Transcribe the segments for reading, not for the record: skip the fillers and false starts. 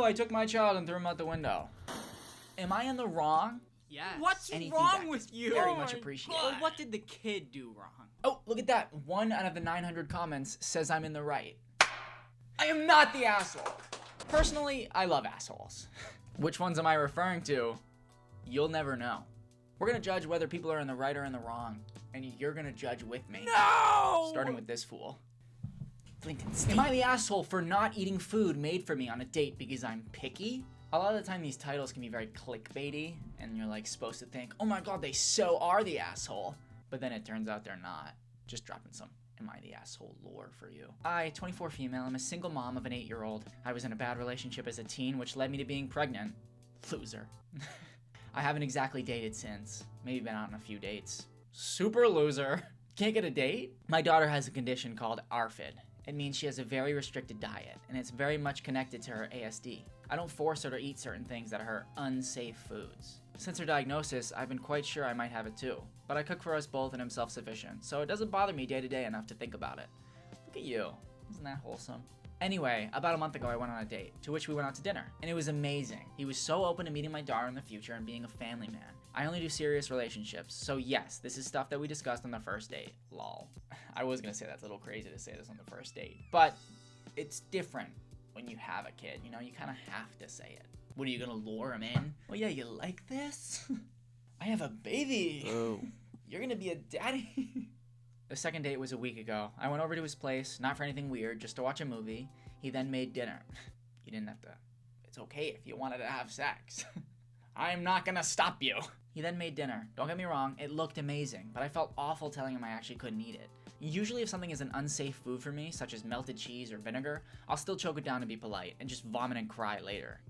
no, I took my child and threw him out the window. Am I in the wrong? Yes. What's Any wrong feedback with is you? very Oh much my appreciated. God. What did the kid do wrong? Oh, look at that. 1 out of the 900 comments says I'm in the right. I am not the asshole. Personally, I love assholes. Which ones am I referring to? You'll never know. We're gonna judge whether people are in the right or in the wrong, and you're gonna judge with me. No! Starting with this fool. Am I the asshole for not eating food made for me on a date because I'm picky? A lot of the time these titles can be very clickbaity, and you're like supposed to think, oh my god, they so are the asshole. But then it turns out they're not. Just dropping some am I the asshole lore for you. I, 24 female, I'm a single mom of an 8-year-old. I was in a bad relationship as a teen, which led me to being pregnant. Loser. I haven't exactly dated since. Maybe been out on a few dates. Super loser. Can't get a date? My daughter has a condition called ARFID. It means she has a very restricted diet, and it's very much connected to her ASD. I don't force her to eat certain things that are her unsafe foods. Since her diagnosis, I've been quite sure I might have it too, but I cook for us both and am self-sufficient, so it doesn't bother me day to day enough to think about it. Look at you. Isn't that wholesome? Anyway, about a month ago I went on a date, to which we went out to dinner, and it was amazing. He was so open to meeting my daughter in the future and being a family man. I only do serious relationships, so yes, this is stuff that we discussed on the first date. Lol. I was gonna say that's a little crazy to say this on the first date, but it's different when you have a kid, you know, you kind of have to say it. What, are you gonna lure him in? Oh yeah, you like this? I have a baby. Oh. You're gonna be a daddy. The second date was a week ago. I went over to his place, not for anything weird, just to watch a movie. He then made dinner. You didn't have to. It's okay if you wanted to have sex. I'm not gonna stop you. He then made dinner. Don't get me wrong, it looked amazing, but I felt awful telling him I actually couldn't eat it. Usually if something is an unsafe food for me, such as melted cheese or vinegar, I'll still choke it down to be polite and just vomit and cry later.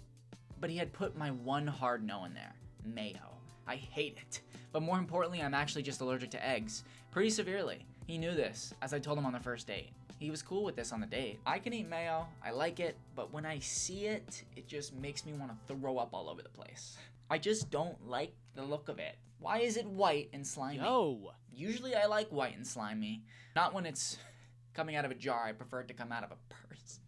But he had put my one hard no in there. Mayo. I hate it. But more importantly, I'm actually just allergic to eggs. Pretty severely. He knew this, as I told him on the first date. He was cool with this on the date. I can eat mayo, I like it, but when I see it, it just makes me want to throw up all over the place. I just don't like the look of it. Why is it white and slimy? No. Usually I like white and slimy. Not when it's coming out of a jar, I prefer it to come out of a purse.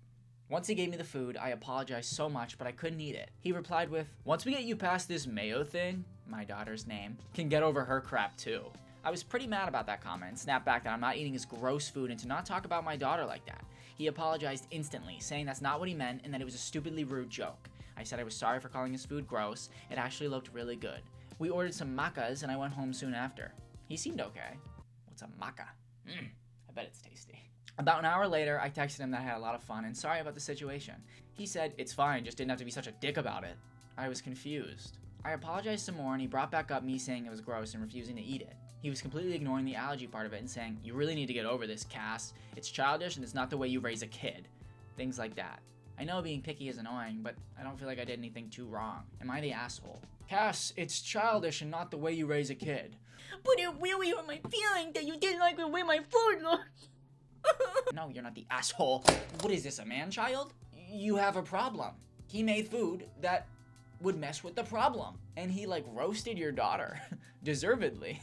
Once he gave me the food, I apologized so much, but I couldn't eat it. He replied with, once we get you past this mayo thing, my daughter's name, can get over her crap too. I was pretty mad about that comment and snapped back that I'm not eating his gross food and to not talk about my daughter like that. He apologized instantly, saying that's not what he meant and that it was a stupidly rude joke. I said I was sorry for calling his food gross. It actually looked really good. We ordered some macas and I went home soon after. He seemed okay. What's a maca? I bet it's tasty. About an hour later, I texted him that I had a lot of fun and sorry about the situation. He said, it's fine, just didn't have to be such a dick about it. I was confused. I apologized some more and he brought back up me saying it was gross and refusing to eat it. He was completely ignoring the allergy part of it and saying, you really need to get over this, Cass. It's childish and it's not the way you raise a kid. Things like that. I know being picky is annoying, but I don't feel like I did anything too wrong. Am I the asshole? Cass, it's childish and not the way you raise a kid. But it really hurt my feeling that you didn't like the way my food looked. No, you're not the asshole. What is this, a man-child? You have a problem. He made food that would mess with the problem. And he, like, roasted your daughter. Deservedly.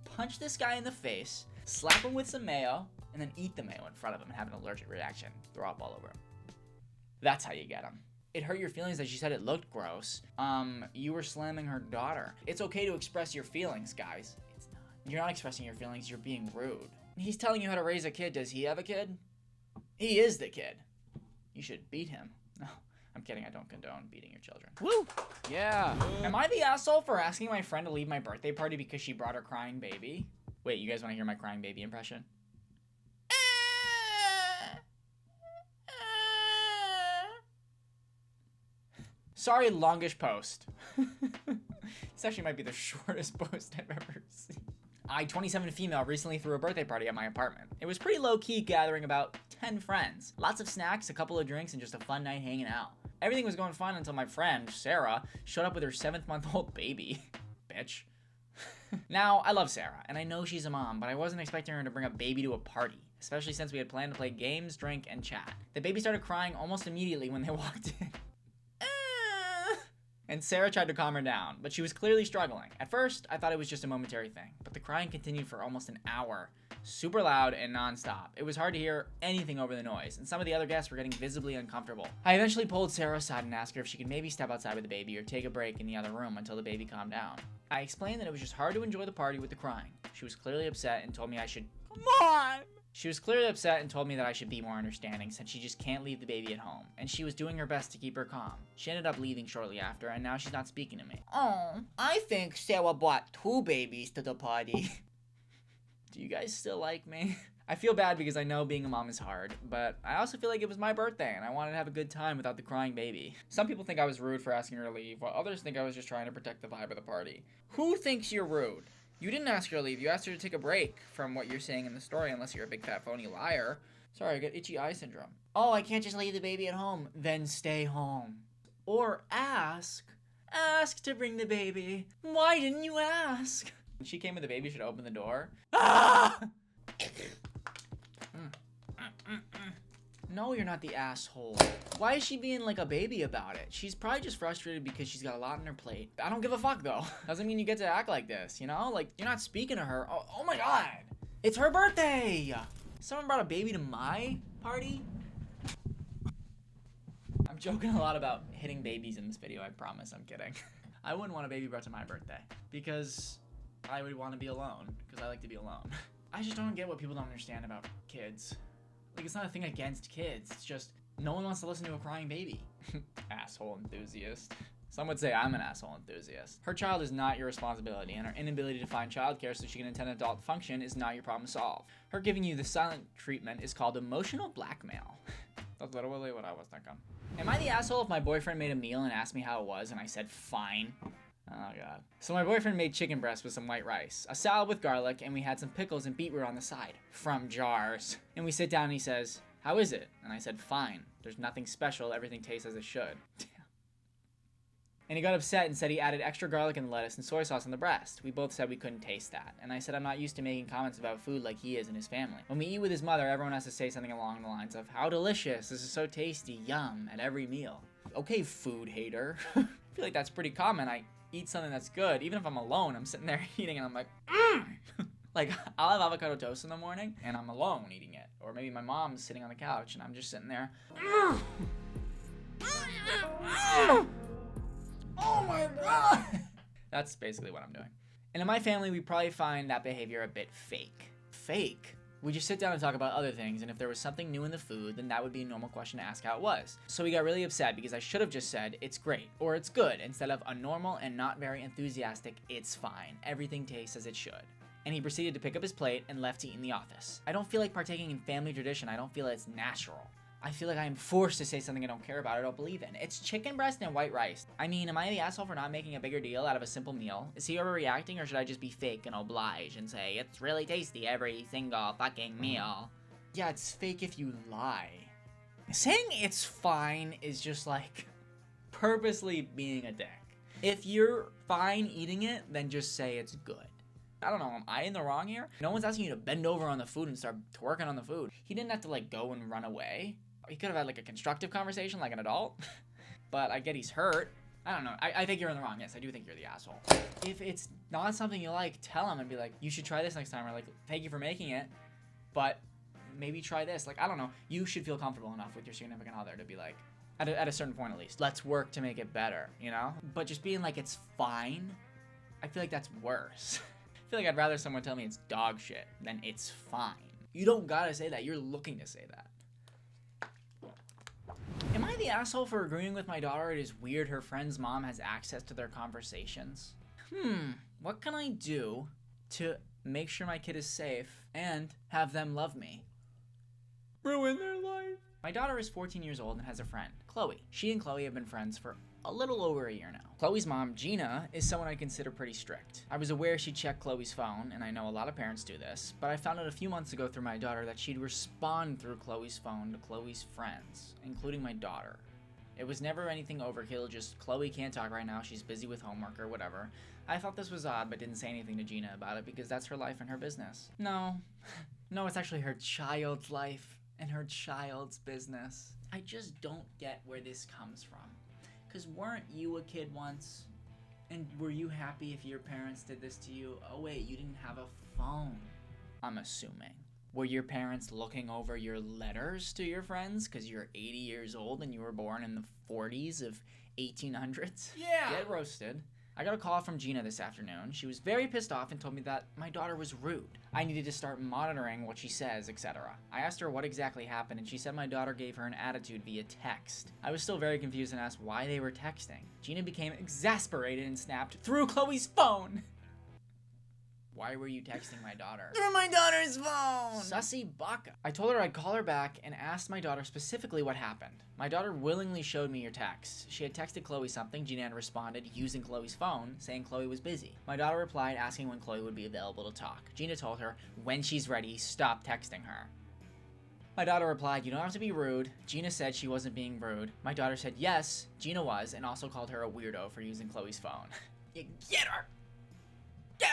Punch this guy in the face, slap him with some mayo, and then eat the mayo in front of him and have an allergic reaction. Throw up all over him. That's how you get him. It hurt your feelings that she said it looked gross. You were slamming her daughter. It's okay to express your feelings, guys. It's not. You're not expressing your feelings, you're being rude. He's telling you how to raise a kid. Does he have a kid? He is the kid. You should beat him. No, I'm kidding. I don't condone beating your children. Woo! Yeah. Am I the asshole for asking my friend to leave my birthday party because she brought her crying baby? Wait, you guys want to hear my crying baby impression? Sorry, longish post. This actually might be the shortest post I've ever seen. I, 27 female, recently threw a birthday party at my apartment. It was pretty low-key, gathering about 10 friends. Lots of snacks, a couple of drinks, and just a fun night hanging out. Everything was going fine until my friend, Sarah, showed up with her 7-month-old baby. Bitch. Now, I love Sarah, and I know she's a mom, but I wasn't expecting her to bring a baby to a party, especially since we had planned to play games, drink, and chat. The baby started crying almost immediately when they walked in. And Sarah tried to calm her down, but she was clearly struggling. At first, I thought it was just a momentary thing, but the crying continued for almost an hour, super loud and non-stop. It was hard to hear anything over the noise, and some of the other guests were getting visibly uncomfortable. I eventually pulled Sarah aside and asked her if she could maybe step outside with the baby or take a break in the other room until the baby calmed down. I explained that it was just hard to enjoy the party with the crying. She was clearly upset and told me I should that I should be more understanding since she just can't leave the baby at home, and she was doing her best to keep her calm. She ended up leaving shortly after, and now she's not speaking to me. Oh, I think Sarah brought 2 babies to the party. Do you guys still like me? I feel bad because I know being a mom is hard, but I also feel like it was my birthday and I wanted to have a good time without the crying baby. Some people think I was rude for asking her to leave, while others think I was just trying to protect the vibe of the party. Who thinks you're rude? You didn't ask her to leave, you asked her to take a break from what you're saying in the story unless you're a big fat phony liar. Sorry, I got itchy eye syndrome. Oh, I can't just leave the baby at home. Then stay home. Or ask to bring the baby. Why didn't you ask? When she came with the baby, should open the door. Ah! No, you're not the asshole. Why is she being like a baby about it? She's probably just frustrated because she's got a lot on her plate. I don't give a fuck though. Doesn't mean you get to act like this, you know? Like, you're not speaking to her. Oh my god! It's her birthday! Someone brought a baby to my party? I'm joking a lot about hitting babies in this video, I promise, I'm kidding. I wouldn't want a baby brought to my birthday because I would want to be alone, because I like to be alone. I just don't get what people don't understand about kids. Like, it's not a thing against kids, it's just no one wants to listen to a crying baby. Asshole enthusiast. Some would say I'm an asshole enthusiast. Her child is not your responsibility, and her inability to find childcare so she can attend adult function is not your problem to solve. Her giving you the silent treatment is called emotional blackmail. That's literally what I was thinking. Am I the asshole if my boyfriend made a meal and asked me how it was and I said fine? Oh god. So my boyfriend made chicken breast with some white rice, a salad with garlic, and we had some pickles and beetroot on the side. From jars. And we sit down and he says, "How is it?" And I said, "Fine. There's nothing special. Everything tastes as it should." And he got upset and said he added extra garlic and lettuce and soy sauce on the breast. We both said we couldn't taste that. And I said I'm not used to making comments about food like he is and his family. When we eat with his mother, everyone has to say something along the lines of, "How delicious. This is so tasty. Yum," at every meal. Okay, food hater. I feel like that's pretty common. I eat something that's good. Even if I'm alone, I'm sitting there eating and I'm like, Like, I'll have avocado toast in the morning and I'm alone eating it. Or maybe my mom's sitting on the couch and I'm just sitting there. Oh my god! That's basically what I'm doing. And in my family, we probably find that behavior a bit fake. Fake? We just sit down and talk about other things, and if there was something new in the food, then that would be a normal question to ask how it was. So we got really upset because I should have just said, "It's great," or "It's good," instead of a normal and not very enthusiastic, "It's fine. Everything tastes as it should." And he proceeded to pick up his plate and left to eat in the office. I don't feel like partaking in family tradition. I don't feel it's natural. I feel like I am forced to say something I don't care about or don't believe in. It's chicken breast and white rice. I mean, am I the asshole for not making a bigger deal out of a simple meal? Is he overreacting, or should I just be fake and oblige and say, "It's really tasty every single fucking meal"? Yeah, it's fake if you lie. Saying "it's fine" is just like purposely being a dick. If you're fine eating it, then just say it's good. I don't know, am I in the wrong here? No one's asking you to bend over on the food and start twerking on the food. He didn't have to like go and run away. He could have had like a constructive conversation like an adult. But I get he's hurt. I don't know. I think you're in the wrong. Yes, I do think you're the asshole. If it's not something you like, tell him and be like, "You should try this next time," or like, "Thank you for making it, but maybe try this." Like, I don't know. You should feel comfortable enough with your significant other to be like, at a certain point at least, let's work to make it better, you know? But just being like, "It's fine," I feel like that's worse. I feel like I'd rather someone tell me it's dog shit than "it's fine." You don't gotta say that. You're looking to say that. Am I the asshole for agreeing with my daughter it is weird her friend's mom has access to their conversations? What can I do to make sure my kid is safe and have them love me? Ruin their life. My daughter is 14 years old and has a friend, Chloe. She and Chloe have been friends for a little over a year now. Chloe's mom, Gina, is someone I consider pretty strict. I was aware she checked Chloe's phone, and I know a lot of parents do this, but I found out a few months ago through my daughter that she'd respond through Chloe's phone to Chloe's friends, including my daughter. It was never anything overkill, just "Chloe can't talk right now, she's busy with homework," or whatever. I thought this was odd, but didn't say anything to Gina about it because that's her life and her business. No, it's actually her child's life and her child's business. I just don't get where this comes from. Because weren't you a kid once? And were you happy if your parents did this to you? Oh wait, you didn't have a phone. I'm assuming. Were your parents looking over your letters to your friends because you're 80 years old and you were born in the 40s of 1800s? Yeah. Get roasted. I got a call from Gina this afternoon. She was very pissed off and told me that my daughter was rude. I needed to start monitoring what she says, etc. I asked her what exactly happened and she said my daughter gave her an attitude via text. I was still very confused and asked why they were texting. Gina became exasperated and snapped, "Through Chloe's phone!" Why were you texting my daughter? Through my daughter's phone. Sussy baka. I told her I'd call her back and asked my daughter specifically what happened. My daughter willingly showed me your text. She had texted Chloe something. Gina had responded using Chloe's phone, saying Chloe was busy. My daughter replied asking when Chloe would be available to talk. Gina told her, when she's ready, stop texting her. My daughter replied, you don't have to be rude. Gina said she wasn't being rude. My daughter said yes, Gina was, and also called her a weirdo for using Chloe's phone. You get her! Yeah!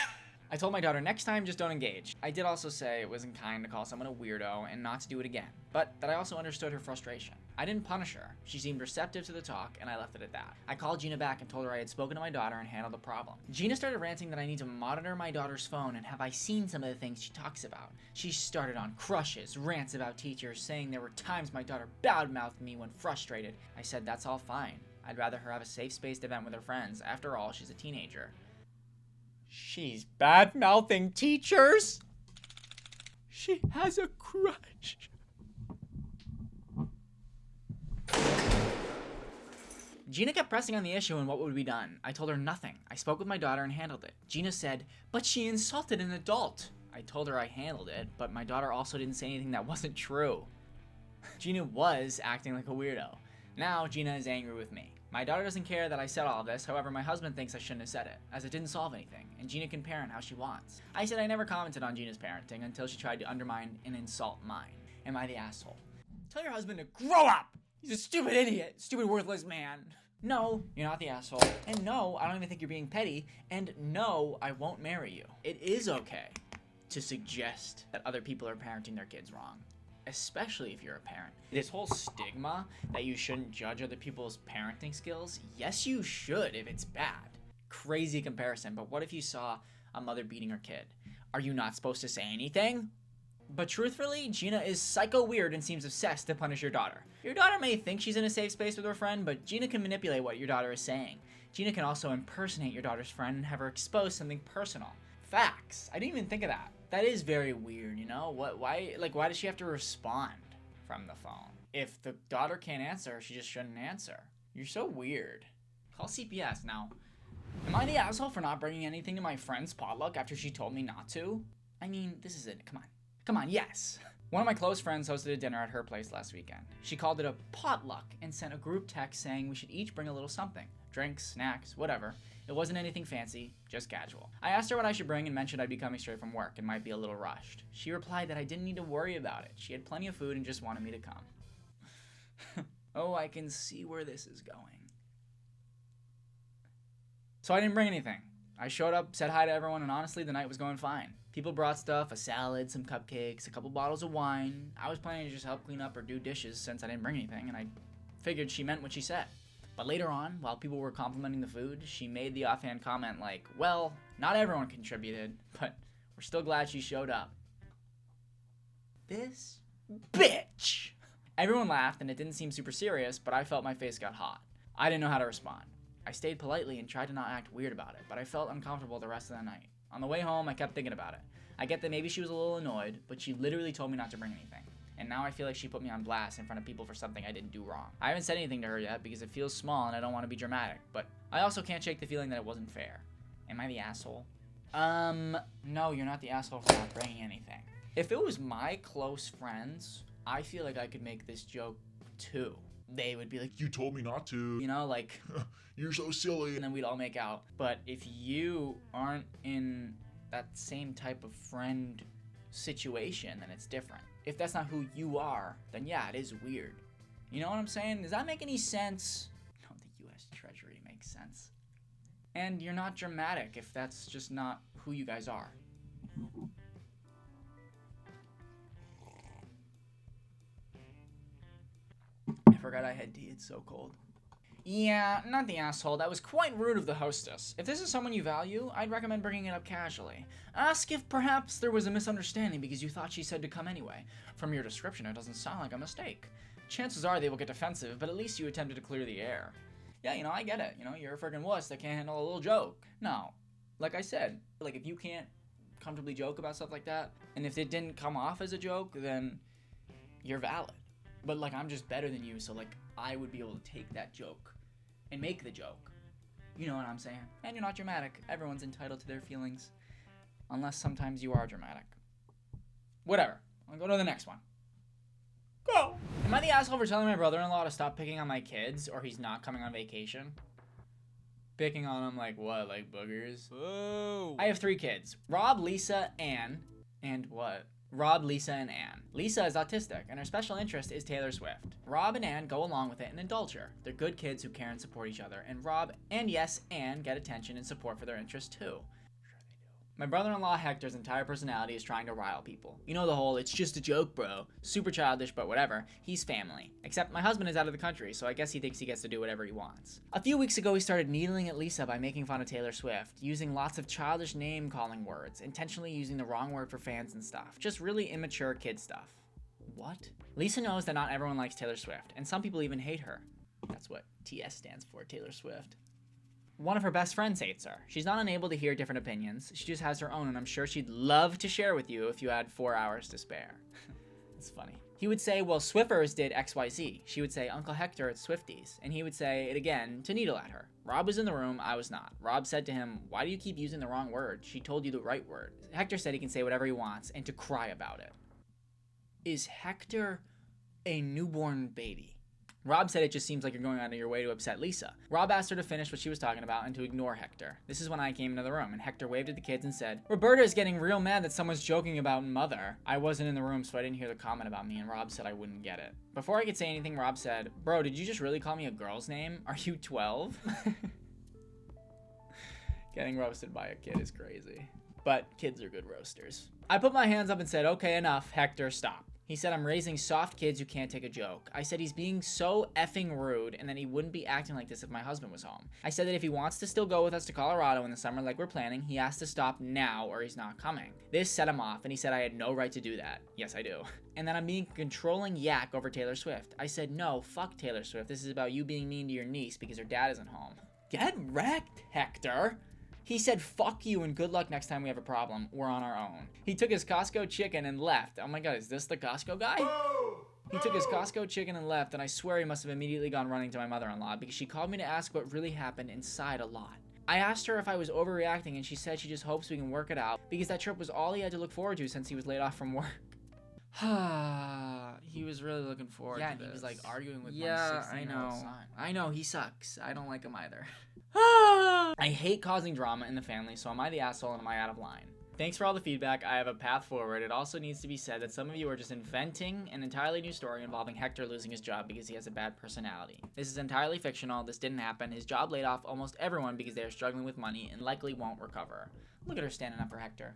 I told my daughter next time just don't engage. I did also say it wasn't kind to call someone a weirdo and not to do it again, but that I also understood her frustration. I didn't punish her. She seemed receptive to the talk and I left it at that. I called Gina back and told her I had spoken to my daughter and handled the problem. Gina started ranting that I need to monitor my daughter's phone and have I seen some of the things she talks about. She started on crushes, rants about teachers, saying there were times my daughter badmouthed me when frustrated. I said that's all fine. I'd rather her have a safe-spaced event with her friends. After all, she's a teenager. She's bad-mouthing teachers? She has a crush. Gina kept pressing on the issue and what would be done. I told her nothing. I spoke with my daughter and handled it. Gina said, but she insulted an adult. I told her I handled it, but my daughter also didn't say anything that wasn't true. Gina was acting like a weirdo. Now Gina is angry with me. My daughter doesn't care that I said all of this, however my husband thinks I shouldn't have said it, as it didn't solve anything, and Gina can parent how she wants. I said I never commented on Gina's parenting until she tried to undermine and insult mine. Am I the asshole? Tell your husband to grow up! He's a stupid idiot, stupid worthless man. No, you're not the asshole, and no, I don't even think you're being petty, and no, I won't marry you. It is okay to suggest that other people are parenting their kids wrong. Especially if you're a parent. This whole stigma that you shouldn't judge other people's parenting skills, yes you should if it's bad. Crazy comparison, but what if you saw a mother beating her kid? Are you not supposed to say anything? But truthfully, Gina is psycho weird and seems obsessed to punish your daughter. Your daughter may think she's in a safe space with her friend, but Gina can manipulate what your daughter is saying. Gina can also impersonate your daughter's friend and have her expose something personal. Facts. I didn't even think of that. That is very weird, you know? Why does she have to respond from the phone? If the daughter can't answer, she just shouldn't answer. You're so weird. Call CPS. Now, am I the asshole for not bringing anything to my friend's potluck after she told me not to? I mean, this is it. Come on. Come on, yes. One of my close friends hosted a dinner at her place last weekend. She called it a potluck and sent a group text saying we should each bring a little something. Drinks, snacks, whatever. It wasn't anything fancy, just casual. I asked her what I should bring and mentioned I'd be coming straight from work and might be a little rushed. She replied that I didn't need to worry about it. She had plenty of food and just wanted me to come. Oh, I can see where this is going. So I didn't bring anything. I showed up, said hi to everyone, and honestly, the night was going fine. People brought stuff, a salad, some cupcakes, a couple bottles of wine. I was planning to just help clean up or do dishes since I didn't bring anything, and I figured she meant what she said. But later on, while people were complimenting the food, she made the offhand comment like, well, not everyone contributed, but we're still glad she showed up. This bitch! Everyone laughed and it didn't seem super serious, but I felt my face got hot. I didn't know how to respond. I stayed politely and tried to not act weird about it, but I felt uncomfortable the rest of the night. On the way home, I kept thinking about it. I get that maybe she was a little annoyed, but she literally told me not to bring anything. And now I feel like she put me on blast in front of people for something I didn't do wrong. I haven't said anything to her yet because it feels small and I don't want to be dramatic, but I also can't shake the feeling that it wasn't fair. Am I the asshole? No, you're not the asshole for not bringing anything. If it was my close friends, I feel like I could make this joke too. They would be like, You told me not to. you know, like, You're so silly. and then we'd all make out. But if you aren't in that same type of friend situation, then it's different. If that's not who you are, then yeah, it is weird. You know what I'm saying? Does that make any sense? No, the US Treasury makes sense. And you're not dramatic if that's just not who you guys are. I forgot I had tea, it's so cold. Yeah, not the asshole. That was quite rude of the hostess. If this is someone you value, I'd recommend bringing it up casually. Ask if perhaps there was a misunderstanding because you thought she said to come anyway. From your description, it doesn't sound like a mistake. Chances are they will get defensive, but at least you attempted to clear the air. Yeah, you know, I get it. You know, you're a friggin' wuss that can't handle a little joke. No. Like I said, like if you can't comfortably joke about stuff like that, and if it didn't come off as a joke, then you're valid. But like, I'm just better than you, so like, I would be able to take that joke and make the joke. You know what I'm saying? And you're not dramatic. Everyone's entitled to their feelings. Unless sometimes you are dramatic. Whatever. I'll go to the next one. Go! Am I the asshole for telling my brother-in-law to stop picking on my kids, or he's not coming on vacation? Picking on them like what? Like boogers? Boo. I have 3 kids. Rob, Lisa, Anne. And what? Rob, Lisa, and Anne. Lisa is autistic, and her special interest is Taylor Swift. Rob and Anne go along with it and indulge her. They're good kids who care and support each other, and Rob, and yes, Anne get attention and support for their interests too. My brother-in-law Hector's entire personality is trying to rile people. You know the whole, it's just a joke, bro. Super childish, but whatever. He's family. Except my husband is out of the country, so I guess he thinks he gets to do whatever he wants. A few weeks ago, he started needling at Lisa by making fun of Taylor Swift, using lots of childish name-calling words, intentionally using the wrong word for fans and stuff. Just really immature kid stuff. What? Lisa knows that not everyone likes Taylor Swift, and some people even hate her. That's what TS stands for, Taylor Swift. One of her best friends hates her. She's not unable to hear different opinions. She just has her own, and I'm sure she'd love to share with you if you had 4 hours to spare. It's funny. He would say, well, Swiffers did XYZ. She would say, Uncle Hector, it's Swifties. And he would say it again to needle at her. Rob was in the room, I was not. Rob said to him, why do you keep using the wrong word? She told you the right word. Hector said he can say whatever he wants, and to cry about it. Is Hector a newborn baby? Rob said it just seems like you're going out of your way to upset Lisa. Rob asked her to finish what she was talking about and to ignore Hector. This is when I came into the room, and Hector waved at the kids and said, Roberta is getting real mad that someone's joking about mother. I wasn't in the room, so I didn't hear the comment about me, and Rob said I wouldn't get it. Before I could say anything, Rob said, bro, did you just really call me a girl's name? Are you 12? Getting roasted by a kid is crazy. But kids are good roasters. I put my hands up and said, okay, enough, Hector, stop. He said I'm raising soft kids who can't take a joke. I said he's being so effing rude and that he wouldn't be acting like this if my husband was home. I said that if he wants to still go with us to Colorado in the summer like we're planning, he has to stop now or he's not coming. This set him off and he said I had no right to do that. Yes, I do. And that I'm being a controlling yak over Taylor Swift. I said, no, fuck Taylor Swift. This is about you being mean to your niece because her dad isn't home. Get wrecked, Hector. He said, fuck you and good luck next time we have a problem. We're on our own. He took his Costco chicken and left. Oh my god, is this the Costco guy? He took his Costco chicken and left, and I swear he must have immediately gone running to my mother-in-law because she called me to ask what really happened inside a lot. I asked her if I was overreacting, and she said she just hopes we can work it out because that trip was all he had to look forward to since he was laid off from work. He was really looking forward to this. Yeah, he was like arguing with my Yeah, 16-year-old I know. son. I know, he sucks. I don't like him either. I hate causing drama in the family, so am I the asshole and am I out of line? Thanks for all the feedback. I have a path forward. It also needs to be said that some of you are just inventing an entirely new story involving Hector losing his job because he has a bad personality. This is entirely fictional. This didn't happen. His job laid off almost everyone because they are struggling with money and likely won't recover. Look at her standing up for Hector.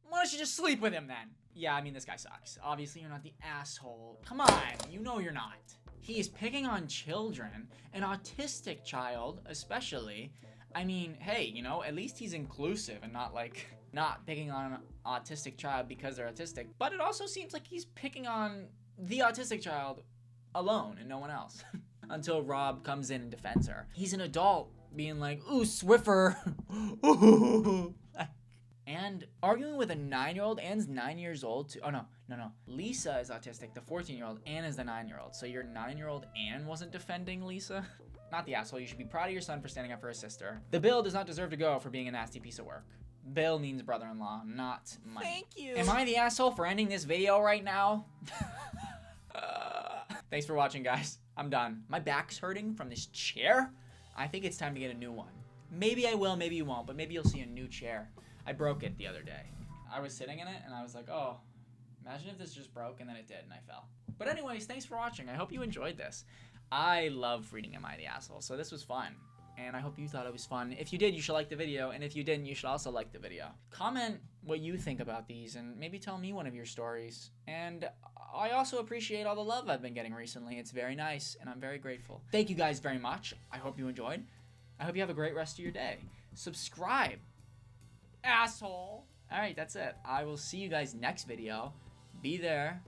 Why don't you just sleep with him then? Yeah, I mean, this guy sucks. Obviously, you're not the asshole. Come on, you know you're not. He's picking on children, an autistic child especially. I mean, hey, you know, at least he's inclusive and not like, not picking on an autistic child because they're autistic. But it also seems like he's picking on the autistic child alone and no one else. Until Rob comes in and defends her. He's an adult being like, ooh, Swiffer. And arguing with a 9-year-old. Anne's 9 years old too. Oh, no. Lisa is autistic. The 14-year-old. Anne is the 9-year-old. So your 9-year-old Anne wasn't defending Lisa? Not the asshole. You should be proud of your son for standing up for his sister. The bill does not deserve to go for being a nasty piece of work. Bill means brother-in-law, not money. Thank you. Am I the asshole for ending this video right now? Thanks for watching, guys. I'm done. My back's hurting from this chair. I think it's time to get a new one. Maybe I will, maybe you won't, but maybe you'll see a new chair. I broke it the other day. I was sitting in it and I was like, oh, imagine if this just broke, and then it did and I fell. But anyways, thanks for watching. I hope you enjoyed this. I love reading Am I the Asshole, so this was fun. and I hope you thought it was fun. If you did, you should like the video, and if you didn't, you should also like the video. Comment what you think about these, and maybe tell me one of your stories. And I also appreciate all the love I've been getting recently. It's very nice, and I'm very grateful. Thank you guys very much. I hope you enjoyed. I hope you have a great rest of your day. Subscribe, asshole. All right, that's it. I will see you guys next video. Be there.